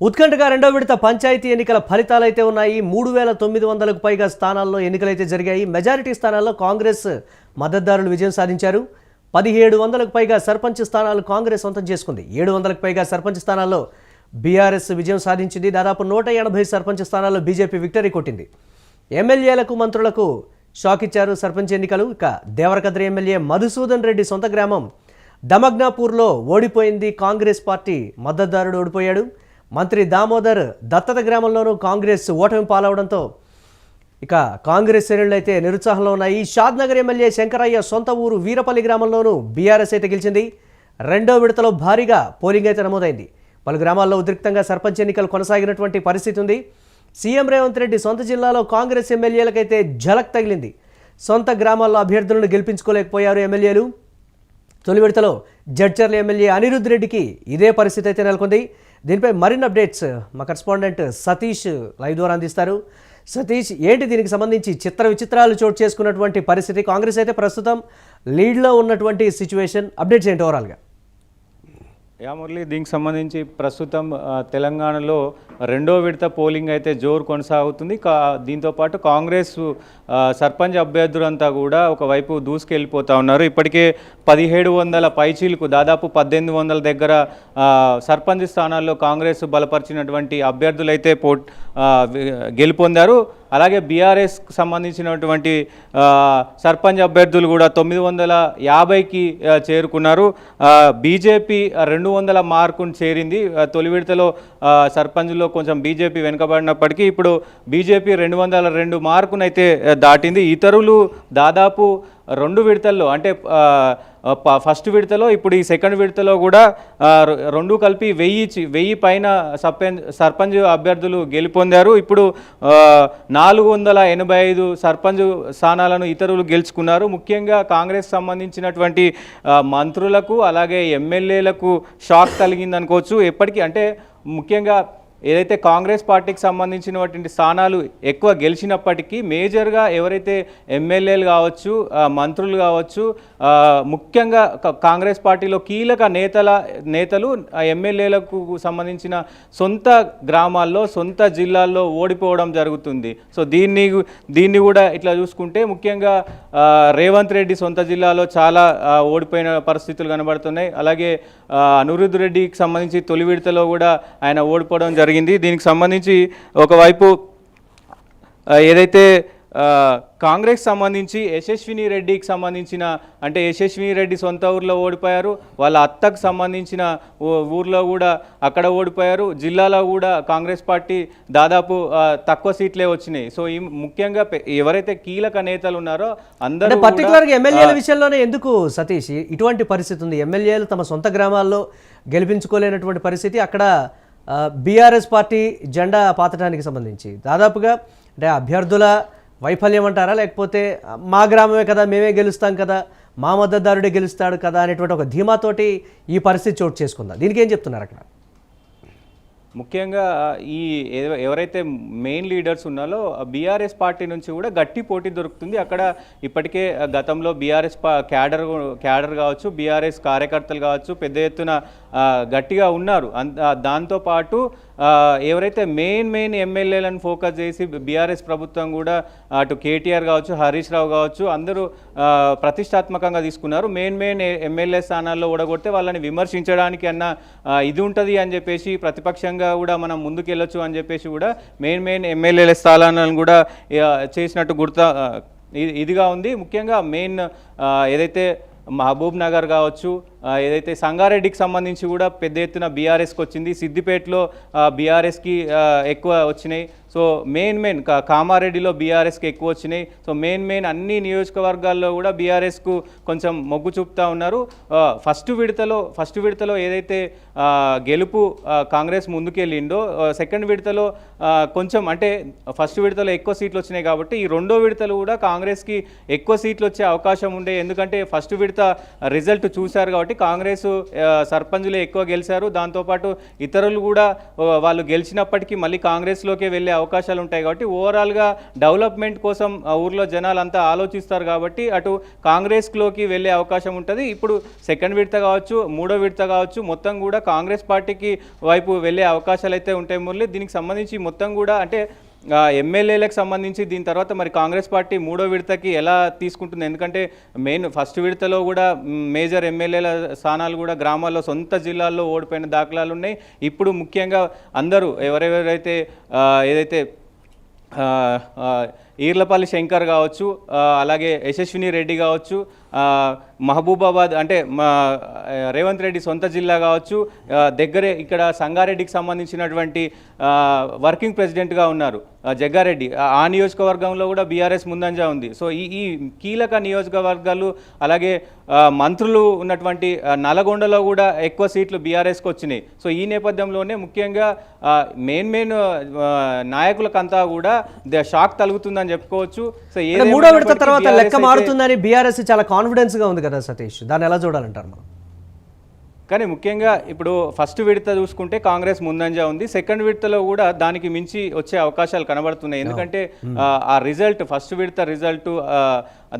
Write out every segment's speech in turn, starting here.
ఉత్కంఠగా రెండో విడత పంచాయతీ ఎన్నికల ఫలితాలైతే ఉన్నాయి. 3900కు పైగా స్థానాల్లో ఎన్నికలైతే జరిగాయి. మెజారిటీ స్థానాల్లో కాంగ్రెస్ మద్దతుదారులు విజయం సాధించారు. 1700కు పైగా సర్పంచ్ స్థానాలు కాంగ్రెస్ సొంతం చేసుకుంది. 700కు పైగా సర్పంచ్ స్థానాల్లో బీఆర్ఎస్ విజయం సాధించింది. దాదాపు 180 సర్పంచ్ స్థానాల్లో బీజేపీ విక్టరీ కొట్టింది. ఎమ్మెల్యేలకు మంత్రులకు షాక్ ఇచ్చారు సర్పంచ్ ఎన్నికలు. ఇక దేవరకద్రి ఎమ్మెల్యే మధుసూదన్ రెడ్డి సొంత గ్రామం దమగ్నాపూర్లో ఓడిపోయింది. కాంగ్రెస్ పార్టీ మద్దతుదారుడు ఓడిపోయాడు. మంత్రి దామోదర్ దత్తత గ్రామంలోనూ కాంగ్రెస్ ఓటమి పాలవడంతో ఇక కాంగ్రెస్ శ్రేణులు అయితే నిరుత్సాహంలో ఉన్నాయి. షాద్నగర్ ఎమ్మెల్యే శంకరయ్య సొంత ఊరు వీరపల్లి గ్రామంలోనూ బీఆర్ఎస్ అయితే గెలిచింది. రెండో విడతలో భారీగా పోలింగ్ అయితే నమోదైంది. పలు గ్రామాల్లో ఉద్రిక్తంగా సర్పంచ్ ఎన్నికలు కొనసాగినటువంటి పరిస్థితి ఉంది. సీఎం రేవంత్ రెడ్డి సొంత జిల్లాలో కాంగ్రెస్ ఎమ్మెల్యేలకైతే ఝలక్ తగిలింది. సొంత గ్రామాల్లో అభ్యర్థులను గెలిపించుకోలేకపోయారు ఎమ్మెల్యేలు. తొలి విడతలో జడ్చర్ల ఎమ్మెల్యే అనిరుద్ రెడ్డికి ఇదే పరిస్థితి అయితే నెలకొంది. దీనిపై మరిన్ని అప్డేట్స్ మా కరెస్పాండెంట్ సతీష్ లైవ్ ద్వారా అందిస్తారు. సతీష్, ఏంటి దీనికి సంబంధించి చిత్ర విచిత్రాలు చోటు చేసుకున్నటువంటి పరిస్థితి? కాంగ్రెస్ అయితే ప్రస్తుతం లీడ్లో ఉన్నటువంటి సిచ్యువేషన్, అప్డేట్స్ ఏంటి ఓవరాల్గా? మురళి, దీనికి సంబంధించి ప్రస్తుతం తెలంగాణలో రెండో విడత పోలింగ్ అయితే జోరు కొనసాగుతుంది. దీంతోపాటు కాంగ్రెస్ సర్పంచ్ అభ్యర్థులంతా కూడా ఒకవైపు దూసుకెళ్ళిపోతూ ఉన్నారు. ఇప్పటికే 1700 పైచీలకు దాదాపు 1800 దగ్గర సర్పంచ్ స్థానాల్లో కాంగ్రెస్ బలపరిచినటువంటి అభ్యర్థులైతే గెలుపొందారు. అలాగే బీఆర్ఎస్కి సంబంధించినటువంటి సర్పంచ్ అభ్యర్థులు కూడా 950కి చేరుకున్నారు. బీజేపీ 200 మార్కును చేరింది. తొలి విడతలో సర్పంచ్లో కొంచెం బీజేపీ వెనుకబడినప్పటికీ ఇప్పుడు బీజేపీ 202 మార్కునైతే దాటింది. ఇతరులు దాదాపు 2 విడతల్లో, అంటే ఫస్ట్ విడతలో, ఇప్పుడు ఈ సెకండ్ విడతలో కూడా 2 కలిపి 1000 పైన సర్పంచ్ అభ్యర్థులు గెలుపొందారు. ఇప్పుడు 485 సర్పంచ్ స్థానాలను ఇతరులు గెలుచుకున్నారు. ముఖ్యంగా కాంగ్రెస్ సంబంధించినటువంటి మంత్రులకు అలాగే ఎమ్మెల్యేలకు షాక్ కలిగిందనుకోవచ్చు. ఎప్పటికీ అంటే ముఖ్యంగా ఏదైతే కాంగ్రెస్ పార్టీకి సంబంధించినటువంటి స్థానాలు ఎక్కువ గెలిచినప్పటికీ మేజర్గా ఎవరైతే ఎమ్మెల్యేలు కావచ్చు, మంత్రులు కావచ్చు, ముఖ్యంగా కాంగ్రెస్ పార్టీలో కీలక నేతలు ఎమ్మెల్యేలకు సంబంధించిన సొంత గ్రామాల్లో, సొంత జిల్లాల్లో ఓడిపోవడం జరుగుతుంది. సో దీన్ని కూడా ఇట్లా చూసుకుంటే ముఖ్యంగా రేవంత్ రెడ్డి సొంత జిల్లాలో చాలా ఓడిపోయిన పరిస్థితులు కనబడుతున్నాయి. అలాగే అనిరుద్ రెడ్డికి సంబంధించి తొలి విడతలో కూడా ఆయన ఓడిపోవడం జరిగింది. దీనికి సంబంధించి ఒకవైపు ఏదైతే కాంగ్రెస్ సంబంధించి యశస్విని రెడ్డికి సంబంధించిన, అంటే యశస్విని రెడ్డి సొంత ఊర్లో ఓడిపోయారు. వాళ్ళ అత్తకు సంబంధించిన ఊర్లో కూడా అక్కడ ఓడిపోయారు. జిల్లాలో కూడా కాంగ్రెస్ పార్టీ దాదాపు తక్కువ సీట్లే వచ్చినాయి. సో ఈ ముఖ్యంగా ఎవరైతే కీలక నేతలు ఉన్నారో అందరూ పర్టికులర్గా ఎమ్మెల్యేల విషయంలోనే ఎందుకు సతీష్ ఇటువంటి పరిస్థితి ఉంది? ఎమ్మెల్యేలు తమ సొంత గ్రామాల్లో గెలిపించుకోలేనటువంటి పరిస్థితి, అక్కడ బీఆర్ఎస్ పార్టీ జెండా పాతడానికి సంబంధించి దాదాపుగా అంటే అభ్యర్థుల వైఫల్యం అంటారా, లేకపోతే మా గ్రామమే కదా, మేమే గెలుస్తాం కదా, మా మద్దతుదారుడే గెలుస్తాడు కదా అనేటువంటి ఒక ధీమాతోటి ఈ పరిస్థితి చోటు చేసుకుందా? దీనికి ఏం చెప్తున్నారు అక్కడ? ముఖ్యంగా ఈ ఎవరైతే మెయిన్ లీడర్స్ ఉన్నారో బీఆర్ఎస్ పార్టీ నుంచి కూడా గట్టి పోటీ దొరుకుతుంది. అక్కడ ఇప్పటికే గతంలో బీఆర్ఎస్ క్యాడర్ కావచ్చు, బీఆర్ఎస్ కార్యకర్తలు కావచ్చు పెద్ద ఎత్తున గట్టిగా ఉన్నారు. దాంతోపాటు ఎవరైతే మెయిన్ ఎమ్మెల్యేలను ఫోకస్ చేసి బీఆర్ఎస్ ప్రభుత్వం కూడా అటు కేటీఆర్ కావచ్చు, హరీష్ రావు కావచ్చు అందరూ ప్రతిష్టాత్మకంగా తీసుకున్నారు. మెయిన్ ఎమ్మెల్యే స్థానాల్లో ఓడగొడితే వాళ్ళని విమర్శించడానికి అన్న ఇది ఉంటుంది అని చెప్పేసి, ప్రతిపక్షంగా కూడా మనం ముందుకెళ్ళొచ్చు అని చెప్పేసి కూడా మెయిన్ ఎమ్మెల్యేల స్థానాలను కూడా చేసినట్టు ఇదిగా ఉంది. ముఖ్యంగా మెయిన్ ఏదైతే మహబూబ్ నగర్ కావచ్చు, ఏదైతే సంగారెడ్డికి సంబంధించి కూడా పెద్ద ఎత్తున బీఆర్ఎస్కి వచ్చింది. సిద్దిపేటలో బీఆర్ఎస్కి ఎక్కువ వచ్చినాయి. సో మెయిన్ కామారెడ్డిలో బీఆర్ఎస్కి ఎక్కువ వచ్చినాయి. సో మెయిన్ అన్ని నియోజకవర్గాల్లో కూడా బీఆర్ఎస్కు కొంచెం మొగ్గు చూపుతూ ఉన్నారు. ఫస్ట్ విడతలో ఏదైతే గెలుపు కాంగ్రెస్ ముందుకెళ్ళిందో, సెకండ్ విడతలో కొంచెం, అంటే ఫస్ట్ విడతలో ఎక్కువ సీట్లు వచ్చినాయి కాబట్టి ఈ రెండో విడతలు కూడా కాంగ్రెస్కి ఎక్కువ సీట్లు వచ్చే అవకాశం ఉండే. ఎందుకంటే ఫస్ట్ విడత రిజల్ట్ చూశారు కాబట్టి కాబట్టి కాంగ్రెస్ సర్పంచులే ఎక్కువ గెలిచారు. దాంతోపాటు ఇతరులు కూడా వాళ్ళు గెలిచినప్పటికీ మళ్ళీ కాంగ్రెస్లోకే వెళ్ళే అవకాశాలు ఉంటాయి. కాబట్టి ఓవరాల్గా డెవలప్మెంట్ కోసం ఊర్లో జనాలంతా ఆలోచిస్తారు కాబట్టి అటు కాంగ్రెస్లోకి వెళ్ళే అవకాశం ఉంటుంది. ఇప్పుడు సెకండ్ విడత కావచ్చు, మూడో విడత కావచ్చు, మొత్తం కూడా కాంగ్రెస్ పార్టీకి వైపు వెళ్ళే అవకాశాలు అయితే ఉంటాయి. మురళి, దీనికి సంబంధించి మొత్తం కూడా అంటే ఎమ్మెల్యేలకు సంబంధించి దీని తర్వాత మరి కాంగ్రెస్ పార్టీ మూడో విడతకి ఎలా తీసుకుంటుంది? ఎందుకంటే మెయిన్ ఫస్ట్ విడతలో కూడా మేజర్ ఎమ్మెల్యేల స్థానాలు కూడా గ్రామాల్లో సొంత జిల్లాల్లో ఓడిపోయిన దాఖలాలు ఉన్నాయి. ఇప్పుడు ముఖ్యంగా అందరూ ఎవరెవరైతే ఏదైతే ఈర్లపల్లి శంకర్ కావచ్చు, అలాగే యశస్విని రెడ్డి కావచ్చు, మహబూబాబాద్ అంటే రేవంత్ రెడ్డి సొంత జిల్లా కావచ్చు, దగ్గరే ఇక్కడ సంగారెడ్డికి సంబంధించినటువంటి వర్కింగ్ ప్రెసిడెంట్గా ఉన్నారు జగ్గారెడ్డి, ఆ నియోజకవర్గంలో కూడా బీఆర్ఎస్ ముందంజ ఉంది. సో ఈ కీలక నియోజకవర్గాలు అలాగే మంత్రులు ఉన్నటువంటి నల్గొండలో కూడా ఎక్కువ సీట్లు బీఆర్ఎస్కి వచ్చినాయి. సో ఈ నేపథ్యంలోనే ముఖ్యంగా మెయిన్ నాయకులకంతా కూడా షాక్ తలుగుతుందని చెప్పుకోవచ్చు. సో మూడో విడత తర్వాత లెక్క మారుతుందని బీఆర్ఎస్ చాలా కాన్ఫిడెన్స్ గా ఉంది కదా సతీష్, దాన్ని ఎలా చూడాలంటారు మనం? కానీ ముఖ్యంగా ఇప్పుడు ఫస్ట్ విడత చూసుకుంటే కాంగ్రెస్ ముందంజ ఉంది. సెకండ్ విడతలో కూడా దానికి మించి వచ్చే అవకాశాలు కనబడుతున్నాయి. ఎందుకంటే ఆ రిజల్ట్ ఫస్ట్ విడత రిజల్ట్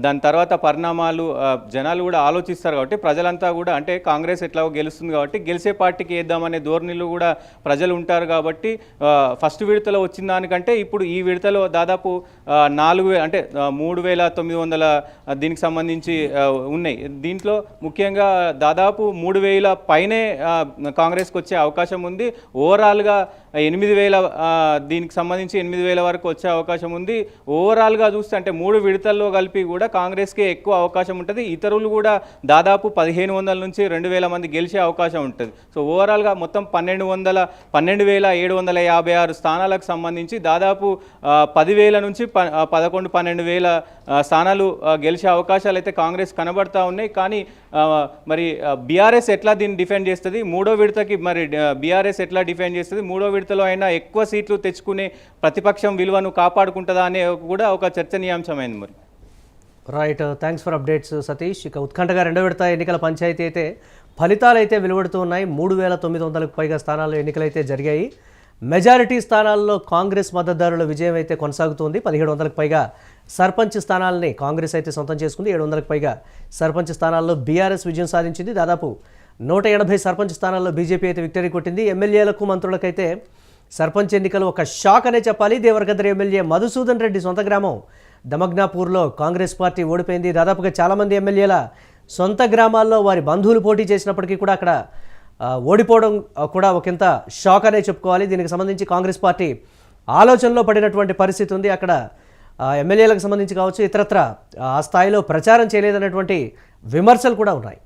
దాని తర్వాత పరిణామాలు జనాలు కూడా ఆలోచిస్తారు కాబట్టి ప్రజలంతా కూడా అంటే కాంగ్రెస్ ఎట్లా గెలుస్తుంది కాబట్టి గెలిచే పార్టీకి వేద్దామనే ధోరణిలో కూడా ప్రజలు ఉంటారు. కాబట్టి ఫస్ట్ విడతలో వచ్చిన దానికంటే ఇప్పుడు ఈ విడతలో దాదాపు 3,900 దీనికి సంబంధించి ఉన్నాయి. దీంట్లో ముఖ్యంగా దాదాపు 3,000 పైనే కాంగ్రెస్కి వచ్చే అవకాశం ఉంది. ఓవరాల్గా 8,000 దీనికి సంబంధించి 8,000 వరకు వచ్చే అవకాశం ఉంది. ఓవరాల్గా చూస్తే అంటే 3 విడతల్లో కలిపి కూడా కాంగ్రెస్కే ఎక్కువ అవకాశం ఉంటుంది. ఇతరులు కూడా దాదాపు 1,500 నుంచి 2,000 మంది గెలిచే అవకాశం ఉంటుంది. సో ఓవరాల్గా మొత్తం 12,756 స్థానాలకు సంబంధించి దాదాపు 10,000 నుంచి 11-12,000 స్థానాలు గెలిచే అవకాశాలు అయితే కాంగ్రెస్ కనబడతా ఉన్నాయి. కానీ మరి బీఆర్ఎస్ ఎట్లా దీన్ని డిఫెండ్ చేస్తుంది? మూడో విడతకి మరి బీఆర్ఎస్ ఎట్లా డిఫెండ్ చేస్తుంది? మూడో విడతలో అయినా ఎక్కువ సీట్లు తెచ్చుకునే ప్రతిపక్షం విలువను కాపాడుకుంటుందా అనే కూడా ఒక చర్చనీయాంశమైంది. మరి right, thanks for updates Satish. ఇక ఉత్కంఠగా రెండో విడత ఎన్నికల పంచాయతీ అయితే ఫలితాలు అయితే వెలువడుతూ ఉన్నాయి. 3,900కు పైగా స్థానాల్లో ఎన్నికలు అయితే జరిగాయి. మెజారిటీ స్థానాల్లో కాంగ్రెస్ మద్దతుదారుల విజయం అయితే కొనసాగుతుంది. 1,700కు పైగా సర్పంచ్ స్థానాలని కాంగ్రెస్ అయితే సొంతం చేసుకుంది. 700కు పైగా సర్పంచ్ స్థానాల్లో బీఆర్ఎస్ విజయం సాధించింది. దాదాపు 180 సర్పంచ్ స్థానాల్లో బీజేపీ అయితే విక్టరీ కొట్టింది. ఎమ్మెల్యేలకు మంత్రులకైతే సర్పంచ్ ఎన్నికలు ఒక షాక్ అనే చెప్పాలి. దేవరగద్ర ఎమ్మెల్యే మధుసూదన్ రెడ్డి సొంత గ్రామం దమగ్నాపూర్లో కాంగ్రెస్ పార్టీ ఓడిపోయింది. దాదాపుగా చాలామంది ఎమ్మెల్యేల సొంత గ్రామాల్లో వారి బంధువులు పోటీ చేసినప్పటికీ కూడా అక్కడ ఓడిపోవడం కూడా ఒకంత షాక్ అనే చెప్పుకోవాలి. దీనికి సంబంధించి కాంగ్రెస్ పార్టీ ఆలోచనలో పడినటువంటి పరిస్థితి ఉంది. అక్కడ ఎమ్మెల్యేలకు సంబంధించి కావచ్చు, ఇతరత్ర ఆ స్థాయిలో ప్రచారం చేయలేదన్నటువంటి విమర్శలు కూడా ఉన్నాయి.